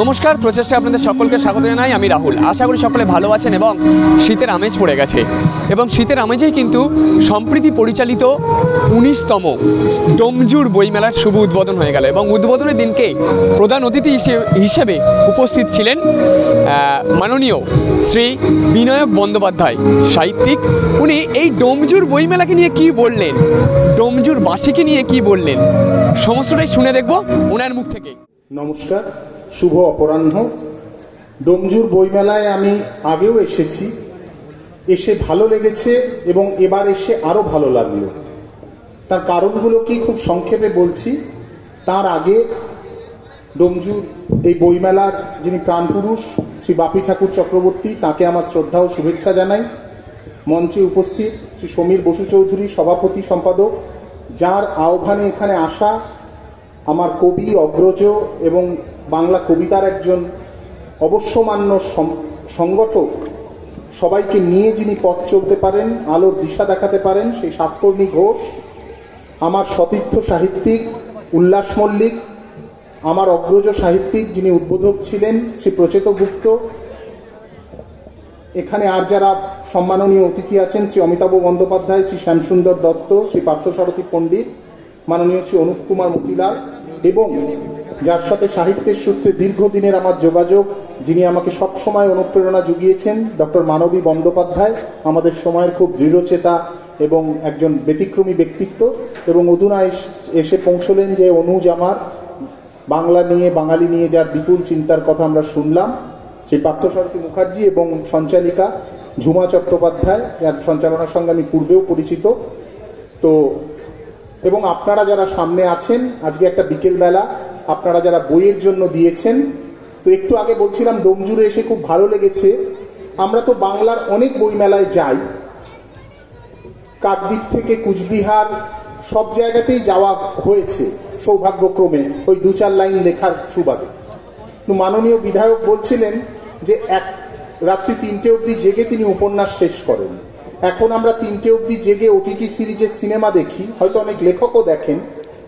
নমস্কার, প্রচেষ্টা আপনাদের সকলকে স্বাগত জানাই। আমি রাহুল। আশা করি সকলে ভালো আছেন এবং শীতের আমেজ পড়ে গেছে। এবং শীতের আমেজেই কিন্তু সম্প্রীতি পরিচালিত 19তম ডোমজুর বইমেলার শুভ উদ্বোধন হয়ে গেল এবং উদ্বোধনের দিনকে প্রধান অতিথি হিসেবে উপস্থিত ছিলেন মাননীয় শ্রী বিনয়ক বন্দ্যোপাধ্যায় সাহিত্যিক। উনি এই ডোমজুর বইমেলাকে নিয়ে কি বললেন, ডোমজুর বাসীকে নিয়ে কি বললেন, সমস্তটাই শুনে দেখব ওনার মুখ থেকে। নমস্কার, শুভ অপরাহ্ন। ডোমজুর বইমেলায় আমি আগেও এসেছি, এসে ভালো লেগেছে এবং এবার এসে আরো ভালো লাগলো। তার কারণগুলো কি খুব সংক্ষেপে বলছি। তার আগে ডোমজুর এই বইমেলার যিনি প্রাণপুরুষ শ্রী বাপি ঠাকুর চক্রবর্তী, তাকে আমার শ্রদ্ধা ও শুভেচ্ছা জানাই। মঞ্চে উপস্থিত শ্রী সমীর বসু চৌধুরী, সভাপতি সম্পাদক, যার আহ্বানে এখানে আসা আমার কবি অগ্রজ এবং বাংলা কবিতার একজন অবশ্যমান্য সংগঠক, সবাইকে নিয়ে যিনি পথ চলতে পারেন, আলোর দিশা দেখাতে পারেন, সেই সাতকর্ণী ঘোষ, আমার সতীর্থ সাহিত্যিক উল্লাস মল্লিক, আমার অগ্রজ সাহিত্যিক যিনি উদ্বোধক ছিলেন শ্রী প্রচেত গুপ্ত, এখানে আর যারা সম্মাননীয় অতিথি আছেন শ্রী অমিতাভ বন্দ্যোপাধ্যায়, শ্রী শ্যামসুন্দর দত্ত, শ্রী পার্থসারথী পণ্ডিত, মাননীয় শ্রী অনুপ কুমার মতিলাল, এবং যার সাথে সাহিত্যের সূত্রে দীর্ঘদিনের আমার যোগাযোগ, যিনি আমাকে সবসময় অনুপ্রেরণা জুগিয়েছেন, ডক্টর মানবী বন্দ্যোপাধ্যায়, আমাদের সময়ের খুব দৃঢ়চেতা এবং একজন ব্যতিক্রমী ব্যক্তিত্ব। এবং অধুনা এসে পৌঁছলেন যে অনুজ আমার, বাংলা নিয়ে বাঙালি নিয়ে যার বিপুল চিন্তার কথা আমরা শুনলাম, সেই পার্থসারথী মুখার্জি এবং সঞ্চালিকা ঝুমা চট্টোপাধ্যায়, যার সঞ্চালনার সঙ্গে আমি পূর্বেও পরিচিত। তো এবং আপনারা যারা সামনে আছেন, আজকে একটা বিকেলবেলা আপনারা যারা বইয়ের জন্য দিয়েছেন। তো একটু আগে বলছিলাম ডোমজুরে এসে খুব ভালো লেগেছে। আমরা তো বাংলার অনেক বইমেলায় যাই, কাকদ্বীপ থেকে কুচবিহার সব জায়গাতেই যাওয়া হয়েছে সৌভাগ্যক্রমে, ওই 2-4 লাইন লেখার সুবাদে। মাননীয় বিধায়ক বলছিলেন যে এক রাত্রি 3টে অবধি জেগে তিনি উপন্যাস শেষ করেন। এখন আমরা 3টে অবধি জেগে ওটিটি সিরিজের সিনেমা দেখি, হয়তো অনেক লেখকও দেখেন,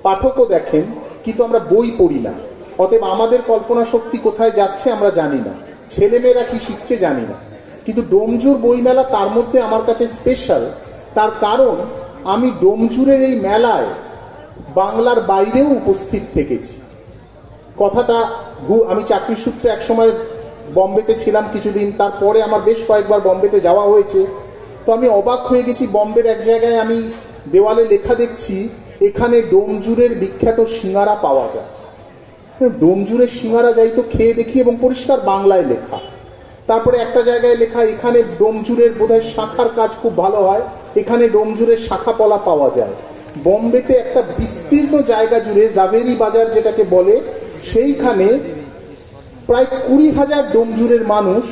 পাঠকও দেখেন, কিন্তু আমরা বই পড়ি না। অতএব আমাদের কল্পনা শক্তি কোথায় যাচ্ছে আমরা জানি না, ছেলেমেয়েরা কি শিখছে জানি না। কিন্তু ডোমজুর বইমেলা তার মধ্যে আমার কাছে স্পেশাল। তার কারণ আমি ডোমজুরের এই মেলায় বাংলার বাইরেও উপস্থিত থেকেছি। কথাটা আমি চাকরির সূত্রে একসময় বম্বেতে ছিলাম কিছুদিন, তারপরে আমার বেশ কয়েকবার বম্বেতে যাওয়া হয়েছে। তো আমি অবাক হয়ে গেছি, বম্বের এক জায়গায় আমি দেওয়ালে লেখা দেখছি এখানে ডোমজুরের বিখ্যাত সিঙ্গারা পাওয়া যায়। ডোমজুরের সিঙ্গারা যাই তো খেয়ে দেখি, এবং পরিষ্কার বাংলায় লেখা। তারপরে একটা জায়গায় লেখা এখানে ডোমজুরের বোধহয় শাখার কাজ খুব ভালো হয়, এখানে ডোমজুরের শাখা পলা পাওয়া যায়। বম্বেতে একটা বিস্তীর্ণ জায়গা জুড়ে জাভেরি বাজার যেটাকে বলে, সেইখানে প্রায় 20,000 ডোমজুরের মানুষ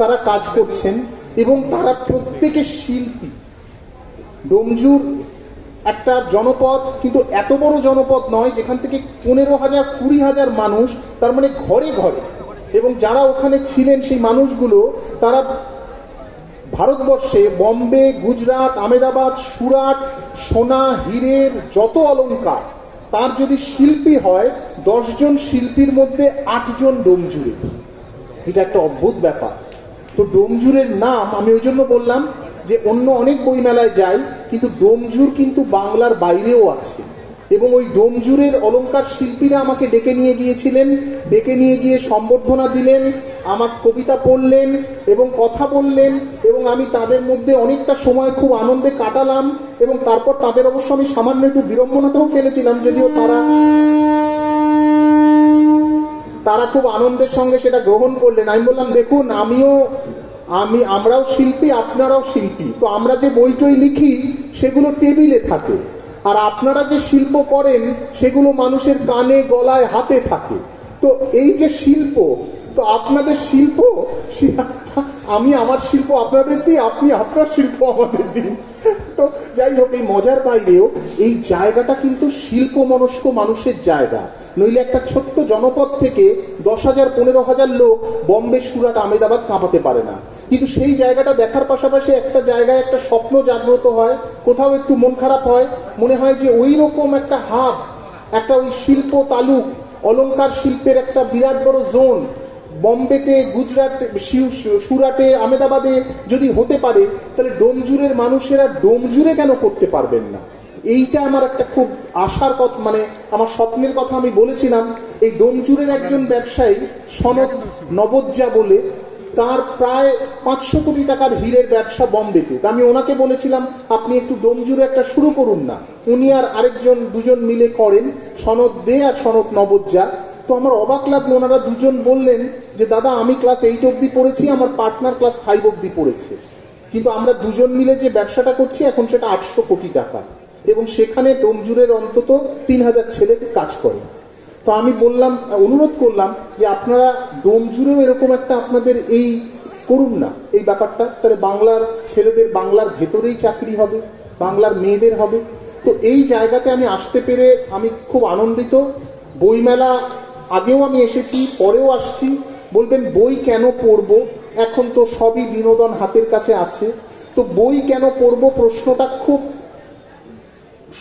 তারা কাজ করছেন এবং তারা প্রত্যেকে শিল্পী। ডোমজুর একটা জনপদ, কিন্তু এত বড় জনপদ নয় যেখান থেকে 15,000-20,000 মানুষ, তার মানে ঘরে ঘরে। এবং যারা ওখানে ছিলেন সেই মানুষগুলো, তারা ভারতবর্ষে বোম্বে, গুজরাট, আহমেদাবাদ, সুরাট, সোনা, হীরের যত অলংকার, তার যদি শিল্পী হয় 10 জন শিল্পীর মধ্যে 8 জন ডোমজুরে। এটা একটা অদ্ভুত ব্যাপার। তো ডোমজুরের নাম আমি ওই জন্য বললাম যে অন্য অনেক বইমেলায় যাই, কিন্তু ডোমজুর কিন্তু বাংলার বাইরেও আছে। এবং ওই ডোমজুরের অলংকার শিল্পীরা আমাকে ডেকে নিয়ে গিয়েছিলেন, ডেকে নিয়ে গিয়ে সম্বর্ধনা দিলেন, আমার কবিতা পড়লেন এবং কথা বললেন, এবং আমি তাদের মধ্যে অনেকটা সময় খুব আনন্দে কাটালাম। এবং তারপর তাদের অবশ্য আমি সামান্য একটু বিড়ম্বনাতেও ফেলেছিলাম, যদিও তারা খুব আনন্দের সঙ্গে সেটা গ্রহণ করলেন। আমি বললাম, দেখুন আমরাও শিল্পী, আপনারাও শিল্পী। তো আমরা যে বইটই লিখি সেগুলো টেবিলে থাকে, আর আপনারা যে শিল্প করেন সেগুলো মানুষের কানে, গলায়, হাতে থাকে। তো এই যে শিল্প, তো আপনাদের শিল্প, আমি আমার শিল্প আপনাদের দিই, আপনি আপনার শিল্প আমাদের দিন। তো যাই হোক, এই মজার বাইরেও এই জায়গাটা কিন্তু শিল্প মনস্ক মানুষের জায়গা। নইলে একটা ছোট্ট জনপদ থেকে 10,000-15,000 লোক বম্বে, সুরাট, আহমেদাবাদ কাঁপাতে পারে না। কিন্তু সেই জায়গাটা দেখার পাশাপাশি একটা জায়গায় একটা স্বপ্ন জাগ্রত হয়, কোথাও একটু মন খারাপ হয়, মনে হয় যে ওই রকম একটা হাব, একটা ওই শিল্প তালুক, অলংকার শিল্পের একটা বিরাট বড় জোন বম্বেতে, গুজরাট, সুরাটে, আহমেদাবাদে যদি হতে পারে, তাহলে ডোমজুরের মানুষেরা ডোমজুরে কেন করতে পারবেন না? এইটা আমার একটা খুব আশার কথা, মানে আমার স্বপ্নের কথা আমি বলেছিলাম। এই ডোমজুরের একজন ব্যবসায়ী সনদ নবোজ্জা বলে, তার প্রায় 500 কোটি টাকার হীরের ব্যবসা বম্বেতে। তা আমি ওনাকে বলেছিলাম আপনি একটু ডোমজুরে একটা শুরু করুন না। উনি আর আরেকজন দুজন মিলে করেন, সনদ দে আর সনদ নবোজ্জা। তো আমার অবাক লাগলো, ওনারা দুজন বললেন যে দাদা আমি ক্লাস 8 অবধি পড়েছি, আমার পার্টনার ক্লাস 5 অবধি পড়েছে, কিন্তু আমরা দুজন মিলে যে ব্যবসাটা করছি এখন সেটা 800 কোটি টাকা, এবং সেখানে ডোমজুরের অন্তত 3000 ছেলে কাজ করে। তো আমি বললাম, অনুরোধ করলাম যে আপনারা ডোমজুরেও এরকম একটা আপনাদের এই করুন না এই ব্যাপারটা, তাহলে বাংলার ছেলেদের বাংলার ভেতরেই চাকরি হবে, বাংলার মেয়েদের হবে। তো এই জায়গাতে আমি আসতে পেরে আমি খুব আনন্দিত। বইমেলা আগেও আমি এসেছি, পরেও আসছি। বলবেন বই কেন পড়বো, এখন তো সবই বিনোদন হাতের কাছে আছে। তো বই কেন পড়বো প্রশ্নটা খুব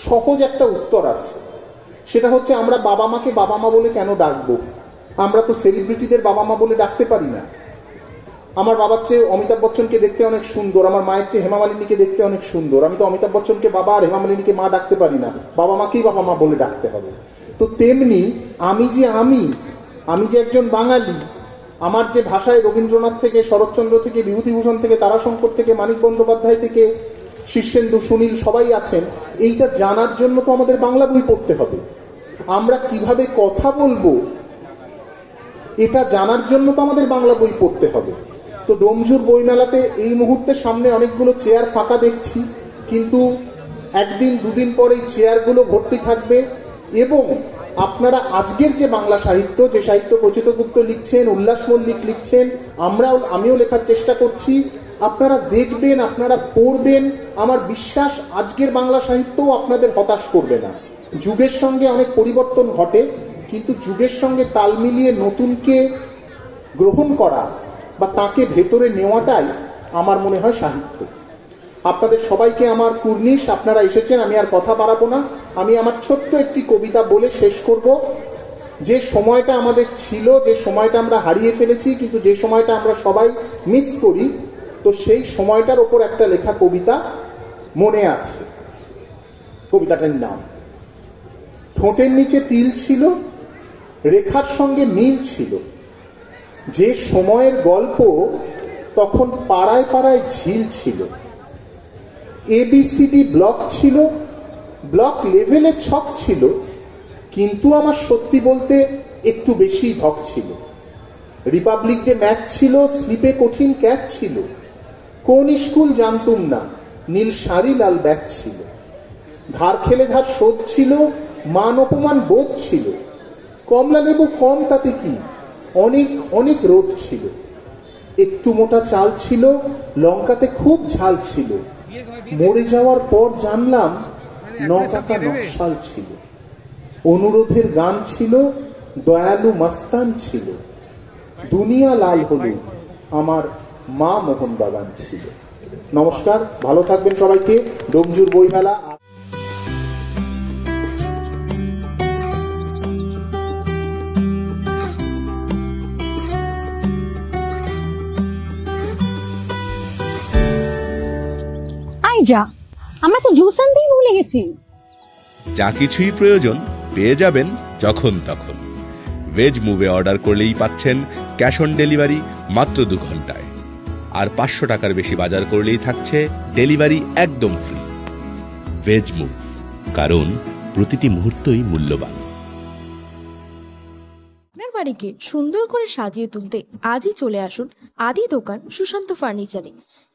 সহজ একটা উত্তর আছে, সেটা হচ্ছে আমরা বাবা মাকে বাবা মা বলে কেন ডাকবো? আমরা তো সেলিব্রিটিদের বাবা মা বলে ডাকতে পারি না। আমার বাবার চেয়ে অমিতাভ বচ্চনকে দেখতে অনেক সুন্দর, আমার মায়ের চেয়ে হেমা মালিনীকে দেখতে অনেক সুন্দর। আমি তো অমিতাভ বচ্চনকে বাবা আর হেমা মালিনীকে মা ডাকতে পারি না, বাবা মাকেই বাবা মা বলে ডাকতে হবে। তো তেমনি আমি যে একজন বাঙালি, আমার যে ভাষায় রবীন্দ্রনাথ থেকে, শরৎচন্দ্র থেকে, বিভূতিভূষণ থেকে, তারাশঙ্কর থেকে, মানিক বন্দ্যোপাধ্যায় থেকে, শীর্ষেন্দু, সুনীল সবাই আছেন, এইটা জানার জন্য তো আমাদের বাংলা বই পড়তে হবে। আমরা কিভাবে কথা বলবো এটা জানার জন্য তো আমাদের বাংলা বই পড়তে হবে। তো ডোমজুর বইমেলাতে এই মুহূর্তে সামনে অনেকগুলো চেয়ার ফাঁকা দেখছি, কিন্তু একদিন দুদিন পরে এই চেয়ারগুলো ভর্তি থাকবে। এবং আপনারা আজকের যে বাংলা সাহিত্য, যে সাহিত্য প্রচিতগুপ্ত লিখছেন, উল্লাস মল্লিক লিখছেন, আমিও লেখার চেষ্টা করছি, আপনারা দেখবেন, আপনারা পড়বেন। আমার বিশ্বাস আজকের বাংলা সাহিত্যও আপনাদের হতাশ করবে না। যুগের সঙ্গে অনেক পরিবর্তন ঘটে, কিন্তু যুগের সঙ্গে তাল মিলিয়ে নতুনকে গ্রহণ করা বা তাকে ভেতরে নেওয়াটাই আমার মনে হয় সাহিত্য। আপনাদের সবাইকে আমার কুর্নিশ, আপনারা এসেছেন, আমি আর কথা বাড়াবো না। আমি আমার ছোট্ট একটি কবিতা বলে শেষ করব। যে সময়টা আমাদের ছিল, যে সময়টা আমরা হারিয়ে ফেলেছি, কিন্তু যে সময়টা আমরা সবাই মিস করি, তো সেই সময়টার ওপর একটা লেখা কবিতা মনে আছে। কবিতাটার নাম ঠোঁটের নিচে তিল ছিল, রেখার সঙ্গে মিল ছিল। যে সময়ের গল্প তখন পাড়ায় পাড়ায় ঝিল ছিল। ABCD ব্লক ছিল, ব্লক লেভেলে ছক ছিল, কিন্তু আমার সত্যি বলতে একটু বেশি ধক ছিল। রিপাবলিক ডে ম্যাচ ছিল, স্লিপে কঠিন ক্যাচ ছিল। কোন স্কুল জানতুম না, নীল শাড়ি লাল ব্যাগ ছিল। ধার খেলে ধার শোধ ছিল, মান অপমান বোধ ছিল। কমলা লেবু কম তাতে কি, অনেক অনেক রোদ ছিল। একটু মোটা চাল ছিল, লঙ্কাতে খুব ঝাল ছিল। মরে যাওয়ার পর জানলাম 9 টাকা নকশাল ছিল। অনুরোধের গান ছিল, দয়ালু মাস্তান ছিল। দুনিয়া লাল হলুদ, আমার মা মোহন বাগান ছিল। নমস্কার, ভালো থাকবেন সবাইকে। ডোমজুর বইমেলা। যা, আমরা তো জুস আনতেই ভুলে গেছি। যা কিছুই প্রয়োজন পেয়ে যাবেন যখন তখন। ভেজ মুভে অর্ডার করলেই পাচ্ছেন ক্যাশ অন ডেলিভারি মাত্র 2 ঘন্টায়। আর 500 টাকার বেশি বাজার করলেই থাকছে ডেলিভারি একদম ফ্রি। ভেজ মুভ, কারণ প্রতিটি মুহূর্তই মূল্যবান। আপনার বাড়িকে সুন্দর করে সাজিয়ে তুলতে আজই চলে আসুন আদি দোকান সুশান্ত ফার্নিচারে।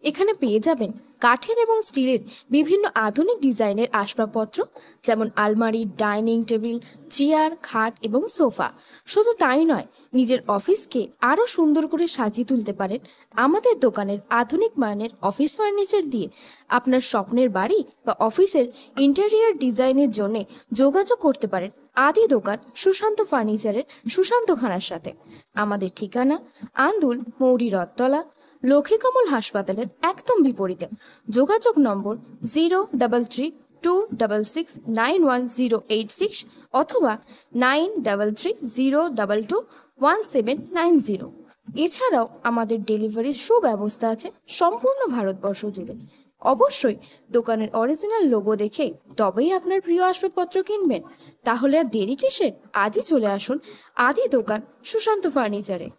এখানে পেয়ে যাবেন কাঠের এবং স্টিলের বিভিন্ন আধুনিক ডিজাইনের আসবাবপত্র, যেমন আলমারি, ডাইনিং টেবিল, চেয়ার, খাট এবং সোফা। শুধু তাই নয়, নিজের অফিসকে আরও সুন্দর করে সাজিয়ে তুলতে পারেন আমাদের দোকানের আধুনিক মানের অফিস ফার্নিচার দিয়ে। আপনার স্বপ্নের বাড়ি বা অফিসের ইন্টেরিয়ার ডিজাইনের জন্য যোগাযোগ করতে পারেন আদি দোকান সুশান্ত ফার্নিচারের সুশান্তখানার সাথে। আমাদের ঠিকানা আন্দুল মৌরি রথতলা, লক্ষ্মীকমল হাসপাতালের একদম বিপরীতে। যোগাযোগ নম্বর 03326691086 অথবা 9330221790। এছাড়াও আমাদের ডেলিভারির সুব্যবস্থা আছে সম্পূর্ণ ভারতবর্ষ জুড়ে। অবশ্যই দোকানের অরিজিনাল লোগো দেখে তবেই আপনার প্রিয় আসবাবপত্র কিনবেন। তাহলে আর দেরি কিসের? আজই চলে আসুন আদি দোকান সুশান্ত ফার্নিচারে।